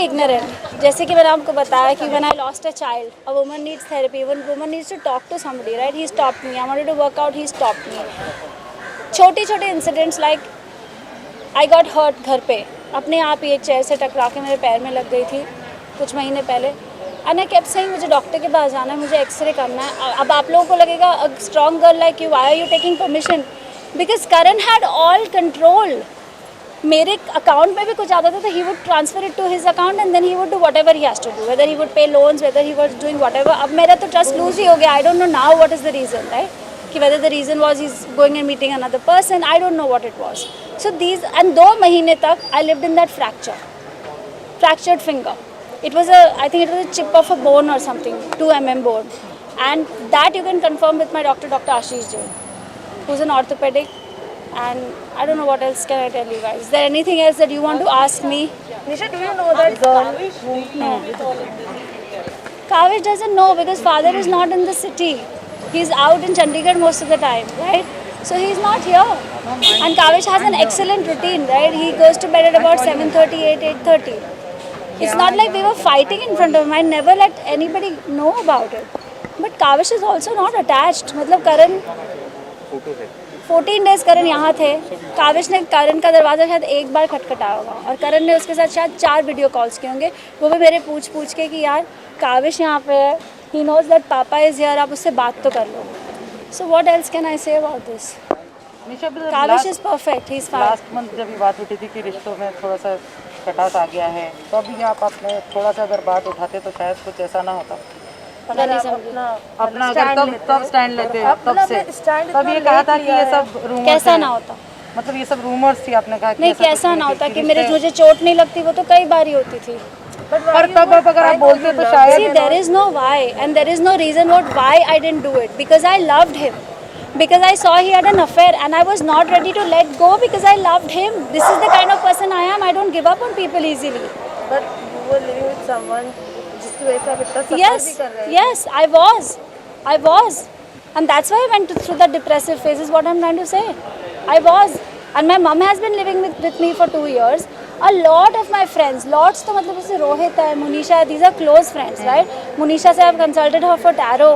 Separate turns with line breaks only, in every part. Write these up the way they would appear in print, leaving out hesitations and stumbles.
ignorant. जैसे कि मैंने आपको बताया कि when I lost a child, a woman needs therapy. When woman needs to talk to somebody, right? He stopped me. I wanted to work out. He stopped me. छोटे incidents like I got hurt घर पे, अपने आप ही एक chair से टकरा के मेरे पैर में लग गई थी कुछ महीने पहले. एंड आई केप्ट सेइंग मुझे डॉक्टर के पास जाना है, मुझे एक्सरे करना है. अब आप लोगों को लगेगा a strong girl like you, why are you taking permission? Because Karan had all control. मेरे अकाउंट में भी कुछ आता था तो he would transfer it to his account and then he would do whatever he has to do, whether he would pay loans, whether he was doing whatever. अब मेरा तो ट्रस्ट लूज ही हो गया. I don't know now what is the reason, right? कि whether the reason was he's going and meeting another person, I don't know what it was. So these, and 2 महीने तक I lived in that fractured finger. It was I think it was a chip of a bone or something, 2 mm bone, and that you can confirm with my doctor, Dr. Ashish Jain, who's an orthopedic. And I don't know what else can I tell you guys. Is there anything else that you want to ask me?
Nisha, do you know that girl who?
No. Kavish doesn't know because father is not in the city. He's out in Chandigarh most of the time, right? So he's not here. And Kavish has an excellent routine, right? He goes to bed at about 7:30, 8:30. It's not like we were fighting in front of him. I never let anybody know about it. But Kavish is also not attached. मतलब करण 14 days करण यहाँ थे. काविश ने करण का दरवाज़ा शायद एक बार खटखटाया होगा और करण ने उसके साथ शायद 4 वीडियो कॉल्स किए होंगे, वो भी मेरे पूछ के कि यार काविश यहाँ पे है, he knows that papa is here, आप उससे बात तो कर लो. So what else can I say about this? Kavish is perfect, he is fine.
Last month जब ये बात उठी थी कि रिश्तों में थोड़ा सा खटास आ गया है, तो अभी आप अपने थोड़ा सा अगर बात उठाते तो शायद कुछ ऐसा ना होता.
अगर आप
अपना अगर तब स्टैंड लेते तब से तब ये कहा था कि ये सब रूमर्स
कैसा ना होता,
मतलब ये सब रूमर्स थी, आपने कहा
नहीं कैसा ना होता कि मुझे चोट नहीं लगती, वो तो कई बार ही होती थी.
पर तब अगर आप बोलते तो शायद.
See, there is no why and there is no reason why I didn't do it, because I loved him, because I saw he had an affair and I was not ready to let go because I loved him. This is the kind of person I am. I don't give up on people easily.
But you were living with someone जिसकी वजह से आप इतना सफर भी कर रहे हैं.
Yes, I was, and that's why I went through the depressive phase. Is what I'm trying to say. I was, and my mom has been living with me for 2 years. A lot of my friends, lots तो मतलब जैसे रोहित है, मुनीशा है, these are close friends, right? Munisha से I've consulted her for tarot.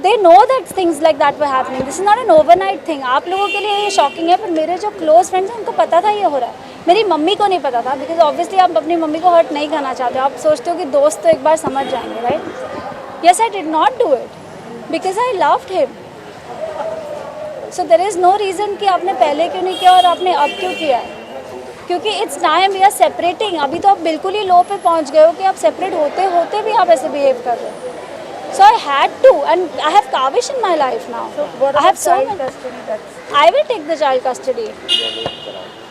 They know that things like that were happening. This is not an overnight thing. आप लोगों के लिए ये शॉकिंग है, पर मेरे जो क्लोज फ्रेंड्स हैं उनको पता था ये हो रहा है. मेरी मम्मी को नहीं पता था, बिकॉज ऑब्वियसली आप अपनी मम्मी को हर्ट नहीं करना चाहते हो. आप सोचते हो कि दोस्त तो एक बार समझ जाएंगे, right? Yes, I did not do it because I loved him. So there is no reason कि आपने पहले क्यों नहीं किया और आपने अब क्यों किया है. क्योंकि it's time we are separating. अभी तो आप बिल्कुल ही लो पे पहुंच गए हो कि आप सेपरेट होते होते भी आप ऐसे बिहेव कर रहे हो. So I had to, and I have Kavish in my life now.
So what
I have
child custody?
I will take the child custody.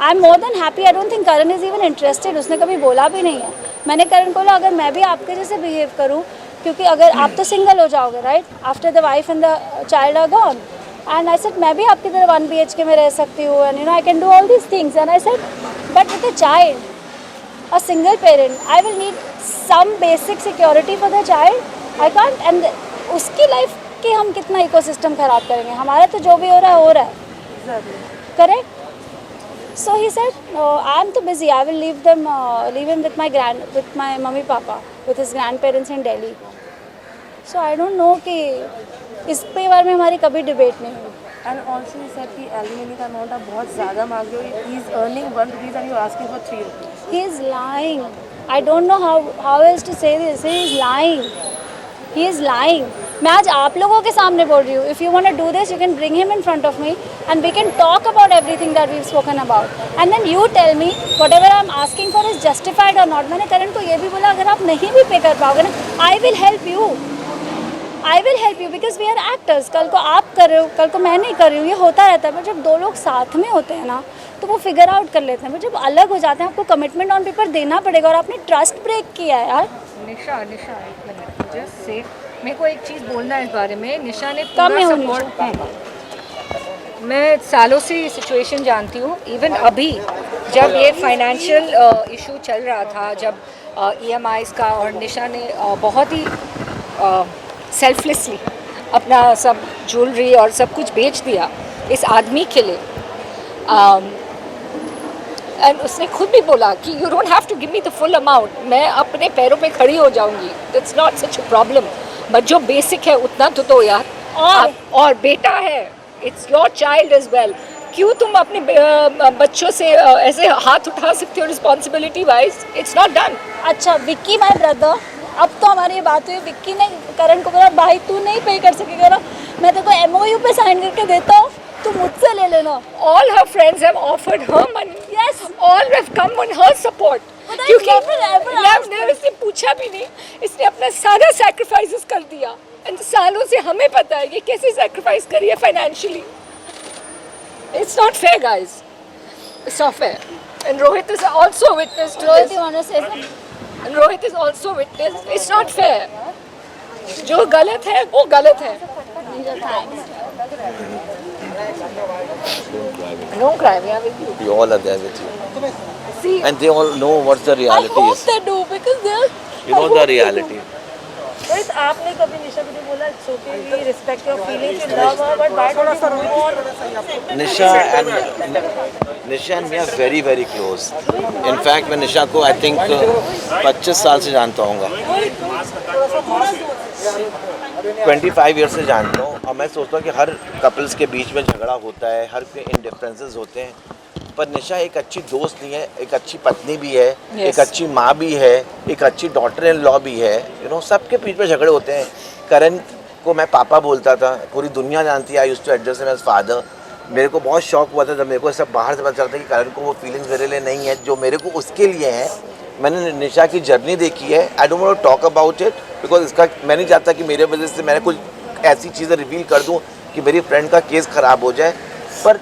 I'm more than happy. I don't think Karan is even interested. उसने कभी बोला भी नहीं है. मैंने करण को बोला अगर मैं भी आपके जैसे बिहेव करूँ, क्योंकि अगर आप तो सिंगल हो जाओगे, right? After the wife and the child are gone. And I said मैं भी आपकी तरह 1 BHK में रह सकती हूँ, and you know I can do all these things. And I said but with a child, a single parent, I will need some basic security for the child. I can't. And उसकी life की हम कितना ecosystem खराब करेंगे? हमारा तो जो भी हो रहा है correct. So he said, I am too busy. I will leave him with my mummy papa, with his grandparents in Delhi. So I don't know कि इस पे बारे में हमारी कभी डिबेट नहीं हुई.
And also he said कि alimony का अमाउंट आप बहुत ज़्यादा मांग रहे हो. He is earning 1 rupees and you are asking for 3 rupees.
He is lying. I don't know how else to say this. He is lying. He is lying. मैं आज आप लोगों के सामने बोल रही हूँ. If you want to do this, you can bring him in front of me and we can talk about everything that we've spoken about. And then you tell me whatever I'm asking for is justified or not. मैंने करण को ये भी बोला अगर आप नहीं भी पे कर पाओगे ना, I will help you. I will help you because we are actors. कल को आप कर रहे हो, कल को मैं नहीं कर रही हूँ, ये होता रहता है. पर जब 2 लोग साथ में होते हैं ना तो वो फिगर आउट कर लेते हैं. पर जब अलग हो जाते हैं आपको कमिटमेंट ऑन पेपर देना पड़ेगा और आपने ट्रस्ट ब्रेक किया है यार.
निशा एक मिनट जस्ट से मेरे को एक चीज़ बोलना है इस बारे में. निशा ने
कम
पूरा
होनी
सपोर्ट. मैं सालों से ये सिचुएशन जानती हूँ. इवन अभी जब ये फाइनेंशियल इशू चल रहा था, जब EMIs का, और निशा ने बहुत ही सेल्फलेसली अपना सब ज्वेलरी और सब कुछ बेच दिया इस आदमी के लिए. एंड उसने खुद भी बोला कि you don't have to give me the full amount, मैं अपने पैरों पे खड़ी हो जाऊंगी, it's not such a problem, but जो बेसिक है उतना तो दो यार। और बेटा है, it's your child as well, क्यों तुम अपने बच्चों से ऐसे हाथ उठा सकते हो responsibility wise? It's not done.
अच्छा विक्की माय ब्रदर, अब तो हमारी ये बात हुई, विक्की ने करण को बोला भाई तू नहीं पे कर सकेगा ना, मैं तेरे को एमओयू पे साइन करके देता हूँ, तू मुझसे ले लेना।
All her friends have offered her money.
Yes.
All have come on her support.
But I
क्योंकि
never ever asked
ने इसने पूछा भी नहीं, इसने अपना सारा sacrifices कर दिया। And सालों से हमें पता है कि कैसे sacrifice करी है financially. It's not fair, guys. It's not fair. And Rohit is also witness to
Rohit,
this.
you want to say something?
And Rohit is also witness. It's not fair. जो गलत है वो गलत है। Don't cry, we are with you.
We all are there with you.
See,
And they all know what the
I
reality
hope
is.
they do because they're.
You know the reality.
Rohit, आपने कभी निशा को बोला it's okay, we respect your feelings, you love her, but why don't you move on?
Nisha and me are very very close. In fact मैं निशा को I think 25 साल से जानता हूँगा, 25 year से जानता हूँ, और मैं सोचता हूँ कि हर कपल्स के बीच में झगड़ा होता है, हर के इंडिफरेंसेस होते हैं, पर निशा एक अच्छी दोस्त नहीं है, एक अच्छी पत्नी भी है, एक अच्छी माँ भी है, एक अच्छी डॉटर इन लॉ भी है, यू नो सबके बीच में झगड़े होते हैं। करण को मैं पापा बोलता था, पूरी दुनिया जानती है, I used to address him as father. मेरे को बहुत शौक हुआ था जब मेरे को सब बाहर से पता चलता कि करण को वो फीलिंग्स मेरे लिए नहीं है जो मेरे को उसके लिए है। मैंने निशा की जर्नी देखी है, I don't want to talk about it because इसका मैं नहीं चाहता कि मेरे वजह से मैंने कुछ ऐसी चीज़ें रिवील कर दूं कि मेरी फ्रेंड का केस ख़राब हो जाए, पर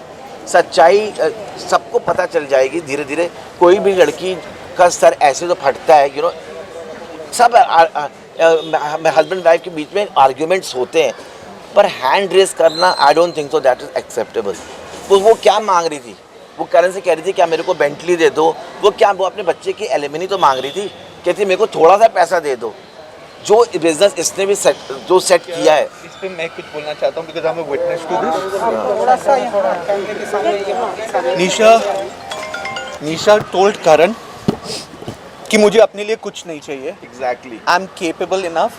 सच्चाई सबको पता चल जाएगी धीरे धीरे। कोई भी लड़की का सर ऐसे तो फटता है, यू नो सब हस्बैंड वाइफ के बीच में आर्ग्यूमेंट्स होते हैं, पर हैंड रेस करना I don't think so that is acceptable. तो वो क्या मांग रही थी, वो करण से कह रही थी क्या मेरे को बेंटली दे दो, वो अपने बच्चे की एलिमनी तो मांग रही थी, कहती मेरे को थोड़ा सा पैसा दे दो। जो बिजनेस इसने भी सेट किया है,
इस पे मैं कुछ बोलना चाहता हूँ because I am a witness to this. Nisha told Karan कि मुझे अपने लिए कुछ नहीं चाहिए,
exactly
I am capable enough.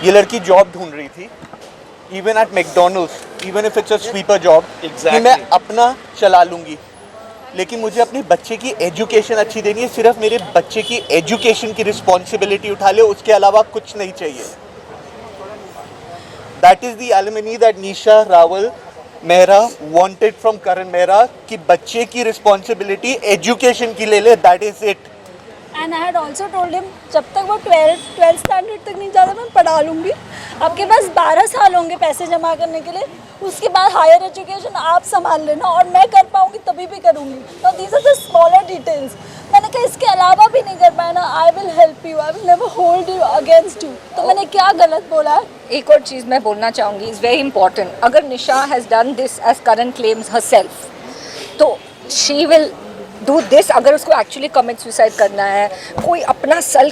ये लड़की जॉब ढूंढ रही थी, even at McDonald's, even if it's a sweeper job, कि मैं अपना चला लूँगी, लेकिन मुझे अपने बच्चे की एजुकेशन अच्छी देनी है, सिर्फ मेरे बच्चे की एजुकेशन की रिस्पॉन्सिबिलिटी उठा ले, उसके अलावा कुछ नहीं चाहिए। That is the alimony that Nisha Rawal Mehra wanted from Karan Mehra, कि बच्चे की रिस्पॉन्सिबिलिटी एजुकेशन की ले ले, that is it.
And I had also told him जब तक वो 12th स्टैंडर्ड तक नहीं जाता मैं पढ़ा लूँगी, आपके पास 12 साल होंगे पैसे जमा करने के लिए, उसके बाद हायर एजुकेशन आप संभाल लेना और मैं कर पाऊँगी तभी भी करूँगी। तो these are the smaller details. मैंने कहा इसके अलावा भी नहीं कर पाया ना, I will help you, I will never hold you against you. तो मैंने क्या गलत बोला है?
एक और चीज़ मैं बोलना चाहूँगी, इज़ वेरी इंपॉर्टेंट। अगर Nisha has done this as Karan claims herself, तो शी विल डू दिस। अगर उसको एक्चुअली कमिट सुसाइड करना है, कोई अपना स्कल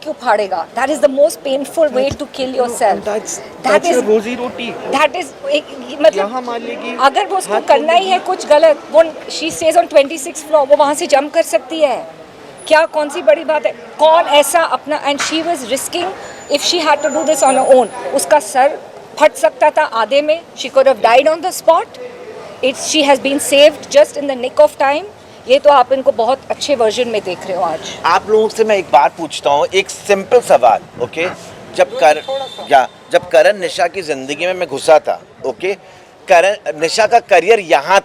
क्यों फाड़ेगा? That is the most painful way to kill yourself. That is
rozi roti,
that is
यहाँ
मतलब
मान लेगी
अगर वो उसको करना ही है कुछ गलत, वो she stage on 26th floor, वो वहाँ से जंप कर सकती है, क्या कौन सी बड़ी बात है? कौन ऐसा अपना, and she was risking, if she had to do this on her own, उसका सर फट सकता था आधे में, she could have died on the spot. It's she has been saved just in the nick of time. ये तो आप इनको बहुत अच्छे वर्जन में देख रहे हो आज।
आप लोगों से मैं एक बात पूछता हूँ, एक सिंपल सवाल, ओके? जब करण निशा की ज़िंदगी में मैं घुसा था, ओके, करण निशा का करियर यहाँ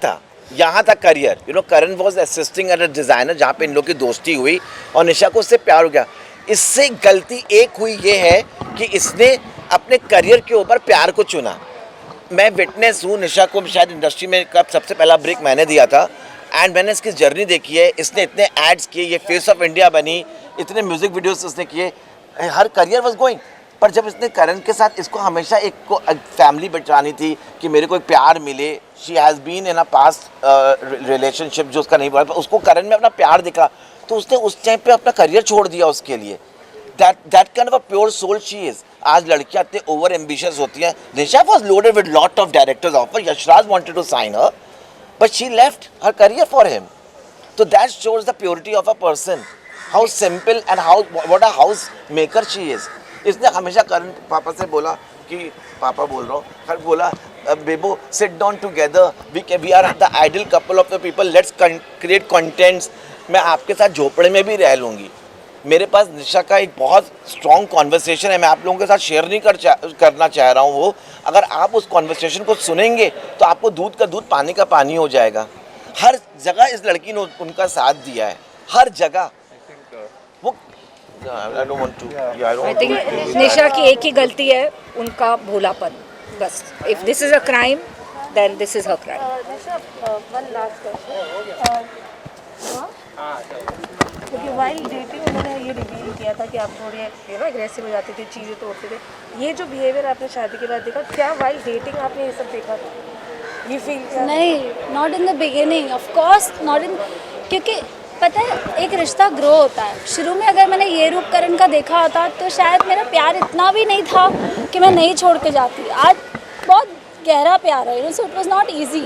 था career, you know, Karan was assisting at a designer जहाँ पे इन लोग की दोस्ती हुई और निशा को उससे प्यार हो गया। इससे गलती एक हुई ये है कि इसने अपने करियर के ऊपर प्यार को चुना। मैं विटनेस हूँ, निशा को शायद इंडस्ट्री में कब सबसे पहला ब्रेक मैंने दिया था, एंड मैंने इसकी जर्नी देखी है। इसने इतने एड्स किए, ये फेस ऑफ इंडिया बनी, इतने म्यूज़िक वीडियोस इसने किए, हर करियर वाज गोइंग। पर जब इसने करण के साथ, इसको हमेशा एक को फैमिली बचानी थी कि मेरे को एक प्यार मिले। She has been in a past relationship जो उसका नहीं हुआ, उसको करण में अपना प्यार दिखा, तो उसने उस टाइम पे अपना करियर छोड़ दिया उसके लिए। That kind of a pure soul she is. आज लड़कियाँ इतने ओवर एम्बिशियस होती हैं। Nisha was loaded with lot of directors offer, Yash Raj wanted to sign her, but she left her career for him. तो that shows the purity of a person, how simple and how what a house maker she is. इसने हमेशा करण पापा से बोला कि पापा बोल रहा हूँ, हर बोला Bebo sit down together, we are the ideal couple of the people, let's create contents. मैं आपके साथ झोपड़े में भी रह लूँगी। मेरे पास निशा का एक बहुत स्ट्रॉन्ग कॉन्वर्सेशन है, मैं आप लोगों के साथ शेयर नहीं करना चाह रहा हूँ वो। अगर आप उस कॉन्वर्सेशन को सुनेंगे तो आपको दूध का दूध पानी का पानी हो जाएगा। हर जगह इस लड़की ने उनका साथ दिया है, हर जगह। वो I don't want to, yeah, I don't
I
want to.
Think Nisha की एक ही गलती है, उनका भोलापन, बस। If this is a crime then this is her crime.
One last question, क्योंकि वाइल डेटिंग उन्होंने ये रिवील किया था कि आप थोड़े एग्रेसिव हो जाते थे, चीज़ें तोड़ते थे। ये जो बिहेवियर आपने शादी के बाद देखा, क्या वाइल डेटिंग आपने ये सब देखा था? ये फील किया?
नहीं, not in the beginning, of course not in, क्योंकि पता है एक रिश्ता ग्रो होता है। शुरू में अगर मैंने ये रूप करण का देखा होता तो शायद मेरा प्यार इतना भी नहीं था कि मैं नहीं छोड़ के जाती। आज बहुत गहरा प्यार है, so it was not easy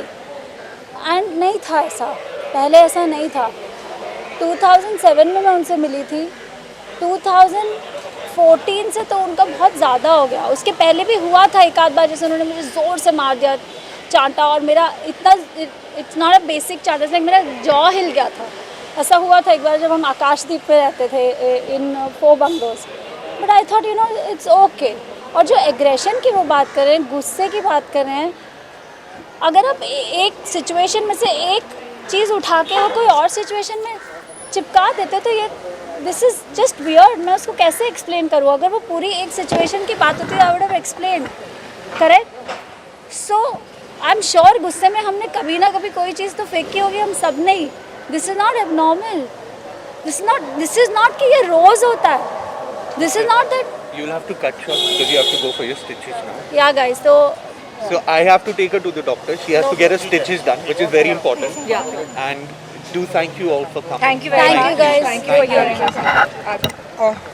and नहीं था ऐसा, पहले ऐसा नहीं था। 2007 में मैं उनसे मिली थी, 2014 से तो उनका बहुत ज़्यादा हो गया। उसके पहले भी हुआ था एक आध बार, जैसे उन्होंने मुझे ज़ोर से मार दिया चांटा, और मेरा इतना, इट्स नॉट अ बेसिक चांटा, लाइक मेरा जॉ हिल गया था। ऐसा हुआ था एक बार जब हम आकाशदीप पे रहते थे इन 4 bungalows, but I thought it's okay. और जो एग्रेशन की वो बात कर रहे हैं, गुस्से की बात कर रहे हैं, अगर आप एक सिचुएशन में से एक चीज़ उठा के वो कोई और सिचुएशन में चिपका देते तो ये दिस इज़ जस्ट वियर्ड। मैं उसको कैसे एक्सप्लेन करूँ? अगर वो पूरी एक सिचुएशन की बात होती है I would have explain, correct? So I am sure गुस्से में हमने कभी ना कभी कोई चीज़ तो फेंकी होगी हम सब ने ही। This is not abnormal, this is not कि ये रोज़ होता है, this is not that.
You'll have to cut short because you have to go for your stitches now.
या guys,
So I have to take her to the doctor. She has to get her stitches done, which is very important.
Yeah.
And do thank you all for coming.
Thank you very much.
Thank you guys.
Thank you for hearing us.